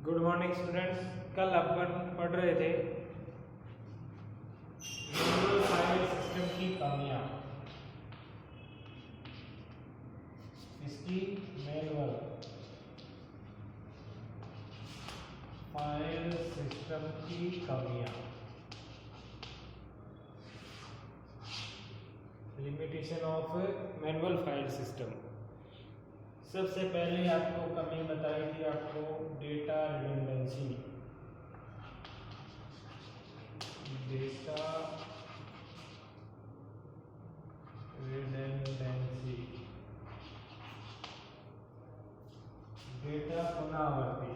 Good morning students. कल अपन पढ़ रहे थे मैनुअल फाइल सिस्टम की कमियां। इसकी मैनुअल फाइल सिस्टम की कमियां, limitation of manual file system. सबसे पहले आपको कमी बताई थी, आपको data redundancy. Data redundancy, data पुनरावृत्ति,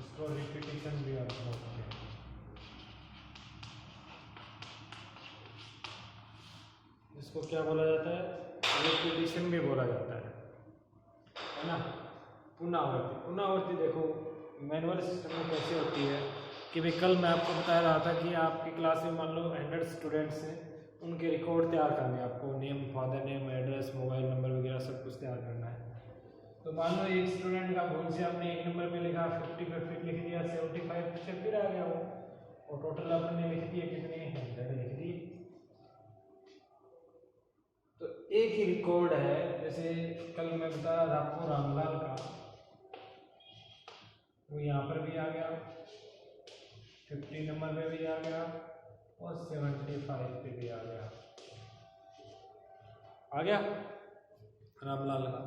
इसको रिपीटिशन भी आप बोलते हैं। इसको क्या बोला जाता है? रिपीटिशन भी बोला जाता है ना। पुनरावृत्ति, पुनरावृत्ति देखो मैनुअल सिस्टम में कैसे होती है कि भाई कल मैं आपको बता रहा था कि आपकी क्लास में मान लो 100 स्टूडेंट्स हैं, उनके रिकॉर्ड तैयार करने हैं आपको, name, father name, address, mobile number वगैरह सब कुछ तैयार करना है। तो मान लो एक स्टूडेंट का भूल से आपने एक नंबर पे लिखा 50 पे फिर लिख दिया 75 से फिर आ गया वो, और टोटल आपने लिख दिए कितने 100 लिख दिए। तो एक ही रिकॉर्ड है, जैसे कल मैं बता रहा था आपको रामलाल का, वो यहाँ पर भी आ गया, 50 नंबर पे भी आ गया और 75 पे भी आ गया रामलाल का।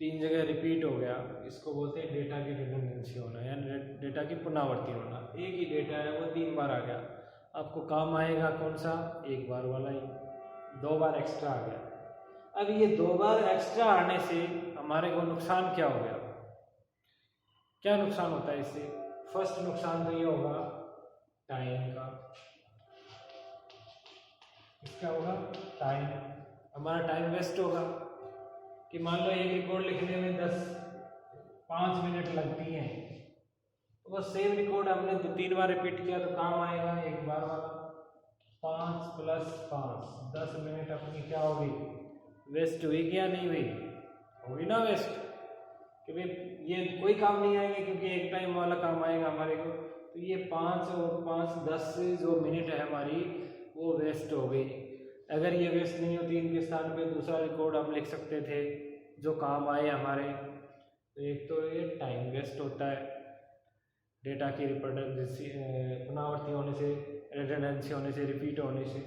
3 जगह रिपीट हो गया। इसको बोलते हैं डेटा की रिडंडेंसी होना, यानी डेटा की पुनरावृत्ति होना। एक ही डेटा है वो 3 बार आ गया, आपको काम आएगा कौन सा? एक बार वाला ही। 2 बार एक्स्ट्रा आ गया। अब ये 2 बार एक्स्ट्रा आने से हमारे को नुकसान क्या हो गया? क्या नुकसान होता है इससे? फर्स्ट नुकसान तो ये होगा टाइम का। इसका होगा टाइम, हमारा टाइम वेस्ट होगा। कि मान लो एक रिकॉर्ड लिखने में 5 मिनट लगती हैं, तो बस सेम रिकॉर्ड हमने 2-3 बार रिपीट किया तो काम आएगा एक बार वाला। 5 + 5 10 मिनट अपनी क्या होगी? वेस्ट हुई क्या नहीं हुई? होगी ना वेस्ट, कि भाई ये कोई काम नहीं आएंगे क्योंकि एक टाइम वाला काम आएगा हमारे को। तो ये 5 और 5 10 जो मिनट है हमारी वो वेस्ट हो गई। अगर ये वेस्ट नहीं होती, इनके स्थान पे दूसरा रिकॉर्ड हम लिख सकते थे जो काम आए हमारे। तो एक तो ये टाइम वेस्ट होता है डेटा की रिडंडेंसी, पुनरावृत्ति होने से, रिडंडेंसी होने से, रिपीट होने से।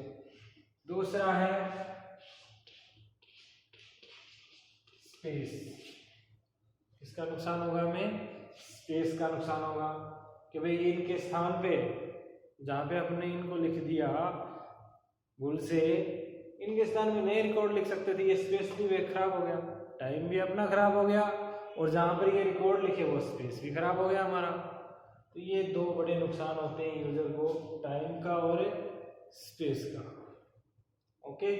दूसरा है स्पेस। इसका नुकसान होगा हमें, स्पेस का नुकसान होगा कि भाई इनके स्थान पे जहाँ पे अपने इनको लिख दिया भूल से, इनके स्थान में नए रिकॉर्ड लिख सकते थे। ये स्पेस भी खराब हो गया, टाइम भी अपना खराब हो गया, और जहाँ पर ये रिकॉर्ड लिखे वो स्पेस भी खराब हो गया हमारा। तो ये 2 बड़े नुकसान होते हैं यूजर को, टाइम का और स्पेस का। ओके,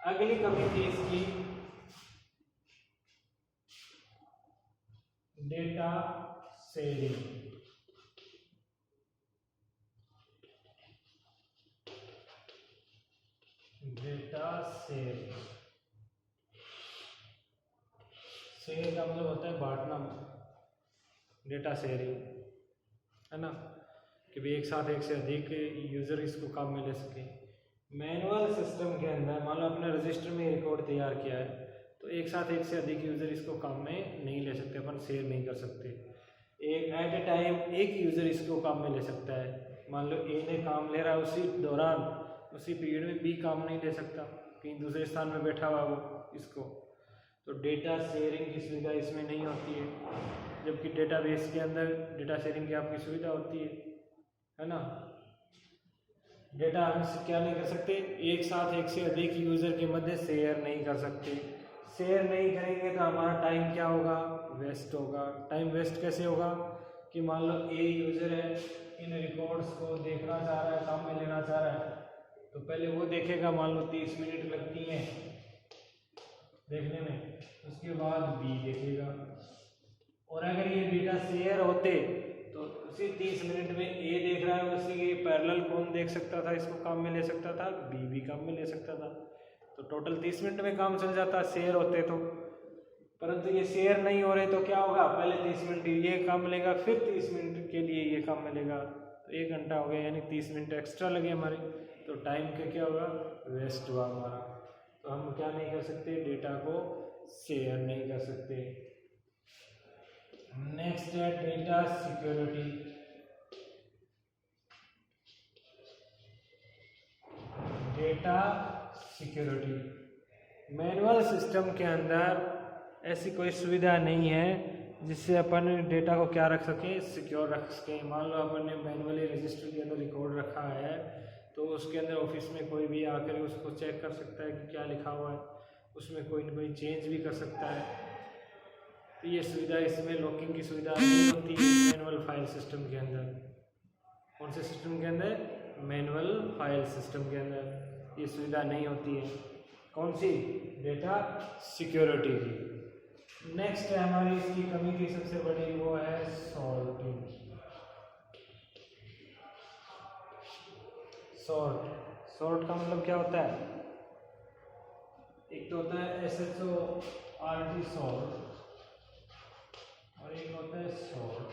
अगली कमी थी इसकी data sharing. Data share, share का मतलब होता है बांटना, डेटा शेयरिंग है ना, कि भी एक साथ एक से अधिक यूज़र इसको काम में ले सके। मैनुअल सिस्टम के अंदर मान लो अपने रजिस्टर में रिकॉर्ड तैयार किया है, तो एक साथ एक से अधिक यूज़र इसको काम में नहीं ले सकते, अपन शेयर नहीं कर सकते। एक एट ए टाइम एक यूज़र इसको काम में ले सकता है। मान लो ए ने काम ले रहा है, उसी दौरान उसी पीरियड में बी काम नहीं ले सकता, कहीं दूसरे स्थान में बैठा हुआ वो इसको। तो डेटा शेयरिंग की सुविधा इसमें नहीं होती है, जबकि डेटाबेस के अंदर डेटा शेयरिंग की आपकी सुविधा होती है ना। डेटा हम क्या नहीं कर सकते? एक साथ एक से अधिक यूज़र के मध्य शेयर नहीं कर सकते। शेयर नहीं करेंगे तो हमारा टाइम क्या होगा? वेस्ट होगा। टाइम वेस्ट कैसे होगा? कि मान लो ए यूज़र है, इन रिकॉर्ड्स को देखना चाह रहा है, काम में लेना चाह रहा है, तो पहले वो देखेगा, मान लो 30 मिनट लगती हैं देखने में, उसके बाद बी देखेगा। और अगर ये डेटा शेयर होते तो उसी 30 मिनट में ए देख रहा है, उसी के पैरेलल कौन देख सकता था, इसको काम में ले सकता था, बी भी काम में ले सकता था। तो टोटल 30 मिनट में काम चल जाता शेयर होते तो। परंतु ये शेयर नहीं हो रहे तो क्या होगा, पहले 30 मिनट ये काम मिलेगा, फिर 30 मिनट के लिए ये काम मिलेगा, तो 1 घंटा हो गया, यानी 30 मिनट एक्स्ट्रा लगे हमारे, तो टाइम का क्या होगा, वेस्ट हुआ हमारा। तो हम क्या नहीं कर सकते, डेटा को शेयर नहीं कर सकते। नेक्स्ट है data security. Data security, manual system के अंदर ऐसी कोई सुविधा नहीं है जिससे अपन डेटा को क्या रख सकें, सिक्योर रख सकें। मान लो अपन ने मैनुअली रजिस्टर के अंदर रिकॉर्ड रखा है, तो उसके अंदर ऑफिस में कोई भी आकर उसको चेक कर सकता है कि क्या लिखा हुआ है, उसमें कोई ना कोई चेंज भी कर सकता है। तो ये सुविधा, इसमें लॉकिंग की सुविधा नहीं होती है मैनुअल फाइल सिस्टम के अंदर। कौन से सिस्टम के अंदर, मैनुअल फाइल सिस्टम के अंदर ये सुविधा नहीं होती है। कौन सी, डेटा सिक्योरिटी की। नेक्स्ट है हमारी इसकी कमी की सबसे बड़ी, वो है सॉर्टिंग। सॉर्ट का मतलब क्या होता है, एक तो होता है SHORT सॉर्ट, और एक होता है सॉर्ट,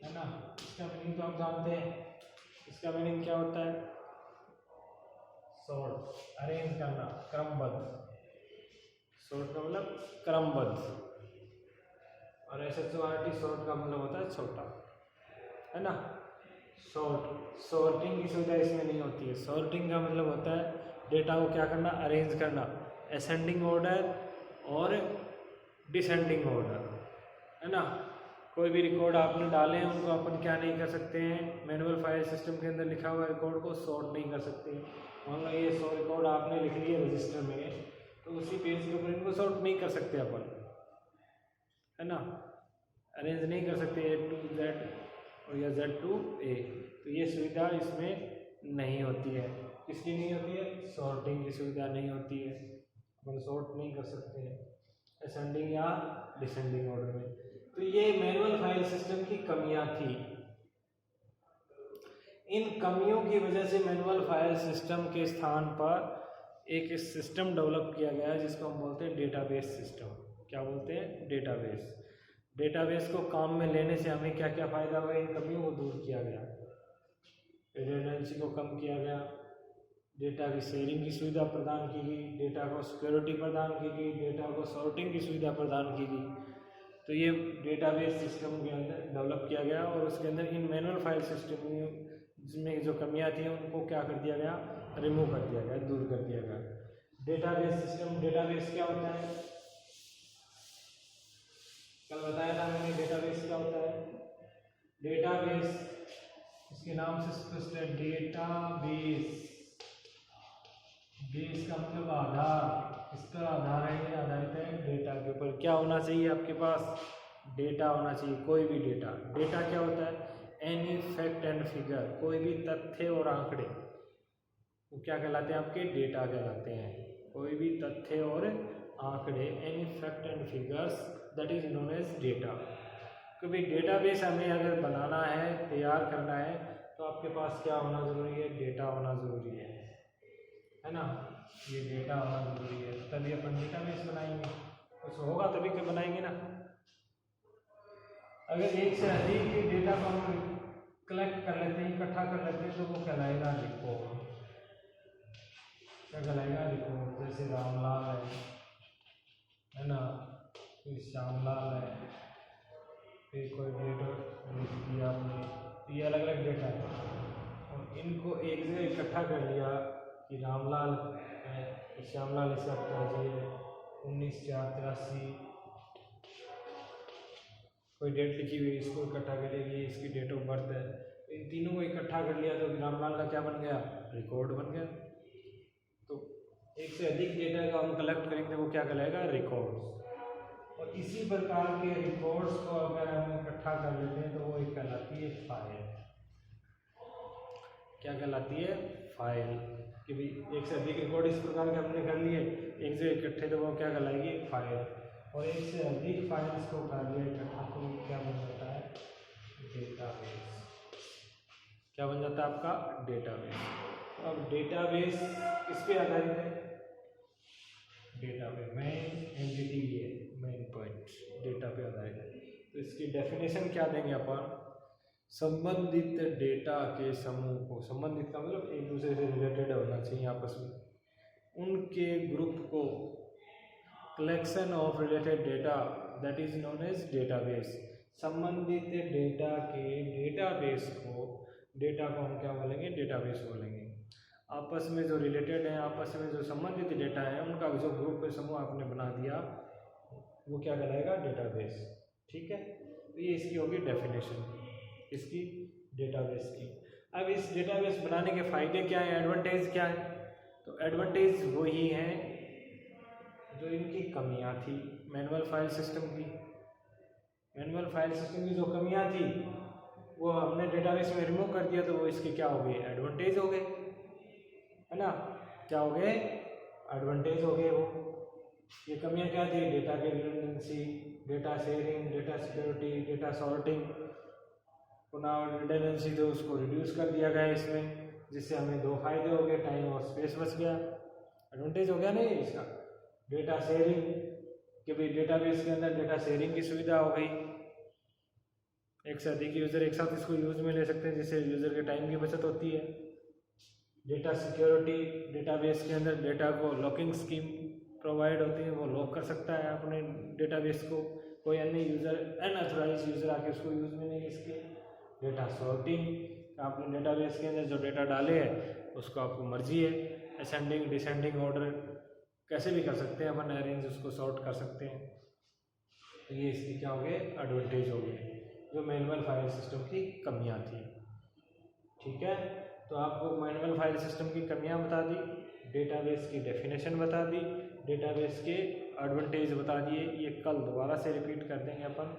है ना। इसका मीनिंग तो आप जानते हैं, इसका मीनिंग क्या होता है, सॉर्ट अरेंज करना, क्रमबद्ध। सॉर्ट का मतलब क्रमबद्ध, और SHORT सॉर्ट का मतलब होता है छोटा, है ना। सॉर्टिंग की सुविधा इसमें नहीं होती है। सॉर्टिंग का मतलब होता है डेटा को क्या करना, अरेंज करना, असेंडिंग ऑर्डर और डिसेंडिंग ऑर्डर, है ना। कोई भी रिकॉर्ड आपने डाले हैं उनको अपन क्या नहीं कर सकते हैं, मैनुअल फाइल सिस्टम के अंदर लिखा हुआ रिकॉर्ड को सॉर्ट नहीं कर सकते। मान लो ये 100 रिकॉर्ड आपने लिख लिए रजिस्टर में, तो उसी पेज के ऊपर इनको सॉर्ट नहीं कर सकते अपन, है ना, अरेंज नहीं कर सकते A to Z और या Z to A। तो ये सुविधा इसमें नहीं होती है। किसकी नहीं होती है, सॉर्टिंग की सुविधा नहीं होती है, अपन सॉर्ट नहीं कर सकते हैं असेंडिंग या डिसेंडिंग ऑर्डर में। तो ये मैनुअल फाइल सिस्टम की कमियां थी। इन कमियों की वजह से मैनुअल फाइल सिस्टम के स्थान पर एक सिस्टम डेवलप किया गया है जिसको हम बोलते हैं डेटाबेस सिस्टम। क्या बोलते हैं, डेटाबेस। डेटाबेस को काम में लेने से हमें क्या क्या फ़ायदा हुआ, इन कमियों को दूर किया गया, रिडंडेंसी को कम किया गया, डेटा की शेयरिंग की सुविधा प्रदान की गई, डेटा को सिक्योरिटी प्रदान की गई, डेटा को सॉर्टिंग की सुविधा प्रदान की गई। तो ये डेटाबेस सिस्टम के अंदर डेवलप किया गया, और उसके अंदर इन मैनुअल फाइल सिस्टम में जो कमियां थी उनको क्या कर दिया गया, रिमूव कर दिया गया, दूर कर दिया गया। डेटाबेस सिस्टम, डेटाबेस क्या होता है, कल बताया था मैंने डेटाबेस क्या होता है। डेटाबेस इसके नाम से स्पष्ट है, डेटाबेस, बेस का मतलब आधार, इस पर आधार है, ये आधारित है डेटा के ऊपर। क्या होना चाहिए आपके पास, डेटा होना चाहिए, कोई भी डेटा। डेटा क्या होता है, एनी फैक्ट एंड फिगर, कोई भी तथ्य और आंकड़े, वो क्या कहलाते हैं, आपके डेटा कहलाते हैं। कोई भी तथ्य और आंकड़े, any fact and figures, that is known as data. क्योंकि डेटाबेस हमें अगर बनाना है, तैयार करना है, तो आपके पास क्या होना ज़रूरी है, डेटा होना ज़रूरी है ना। ये डेटा होना ज़रूरी है, तभी अपन डेटाबेस बनाएंगे, कुछ होगा तभी तो बनाएंगे ना। अगर एक से अधिक डेटा को हम कलेक्ट कर लेते हैं, इकट्ठा कर लेते हैं, तो वो कहलाएगा रिकॉर्ड। क्या कहलाएगा, रिकॉर्ड। जैसे रामलाल है ना, फिर श्यामलाल है, फिर कोई डेटा लिख दिया आपने, तो ये अलग अलग डेटा है, और इनको एक जगह इकट्ठा कर लिया कि रामलाल है, श्यामलाल इसका पिताजी है, 1983 कोई डेट लिखी हुई, इसको इकट्ठा करेगी, इसकी डेट ऑफ बर्थ है, इन तीनों को इकट्ठा कर लिया तो रामलाल का क्या बन गया, रिकॉर्ड बन गया। तो एक से अधिक डेटा का हम कलेक्ट करेंगे, वो क्या कहलाएगा, रिकॉर्ड्स। और इसी प्रकार के रिकॉर्ड्स को अगर हम इकट्ठा कर लेते हैं तो वो एक कहलाती है फाइल। क्या कहलाती है, फाइल। कि भाई एक से अधिक रिकॉर्ड इस प्रकार के हमने कर लिए एक जगह इकट्ठे, तो वो क्या कहलाएगी, फाइल। और एक से अधिक फाइल्स को कर लिया इकट्ठा, तो क्या बन जाता है, डेटाबेस। क्या बन जाता है आपका, डेटाबेस। अब डेटाबेस किस पे आधारित है, डेटा पे मेन एंटिटी ये मेन पॉइंट डेटा पे आधारित है। तो इसकी डेफिनेशन क्या देंगे अपन, संबंधित डेटा के समूह को, संबंधित का मतलब एक दूसरे से रिलेटेड होना चाहिए आपस में, उनके ग्रुप को, collection of related data that is known as database, संबंधित डेटा के डेटाबेस को, डेटा को हम क्या बोलेंगे, डेटाबेस बोलेंगे। आपस में जो रिलेटेड है, आपस में जो संबंधित डेटा है, उनका जो ग्रुप समूह आपने बना दिया वो क्या कहलाएगा, डेटाबेस। ठीक है, तो ये इसकी होगी डेफिनेशन, इसकी डेटाबेस की। अब इस डेटाबेस बनाने के फ़ायदे क्या हैं, एडवांटेज क्या है, तो एडवांटेज वही हैं जो इनकी कमियां थी मैनुअल फाइल सिस्टम की। मैनुअल फाइल सिस्टम की जो कमियां थी वो हमने डेटाबेस में रिमूव कर दिया, तो वो इसके क्या हो गए, एडवांटेज हो गए, है ना, क्या हो गए, एडवांटेज हो गए। वो ये कमियां क्या थी, डेटा की redundancy, data sharing, data security, data sorting, पुनः रिडंडेंसी तो उसको रिड्यूस कर दिया गया इसमें, जिससे हमें दो फायदे हो गए, टाइम और स्पेस बच गया, एडवांटेज हो गया नहीं इसका। डेटा शेयरिंग कि भाई डेटाबेस के अंदर डेटा शेयरिंग की सुविधा हो गई, एक से अधिक यूज़र एक साथ इसको यूज़ में ले सकते हैं, जिससे यूज़र के टाइम की बचत होती है। डेटा सिक्योरिटी, डेटाबेस के अंदर डेटा को लॉकिंग स्कीम प्रोवाइड होती है, वो लॉक कर सकता है अपने डेटाबेस को, कोई अन्य यूज़र, अनऑथराइज यूज़र आके उसको यूज़ में नहीं ले सके। डेटा सॉर्टिंग, आपने डेटाबेस के अंदर जो डेटा डाले हैं उसको आपको मर्जी है असेंडिंग डिसेंडिंग ऑर्डर कैसे भी कर सकते हैं अपन, अरेंज उसको सॉर्ट कर सकते हैं। तो ये इसकी क्या हो गए, एडवांटेज हो गए, जो मैनुअल फाइल सिस्टम की कमियां थी। ठीक है, तो आपको मैनुअल फाइल सिस्टम की कमियां बता दी, डेटाबेस की डेफिनेशन बता दी, डेटाबेस के एडवांटेज बता दिए। ये कल दोबारा से रिपीट कर देंगे अपन।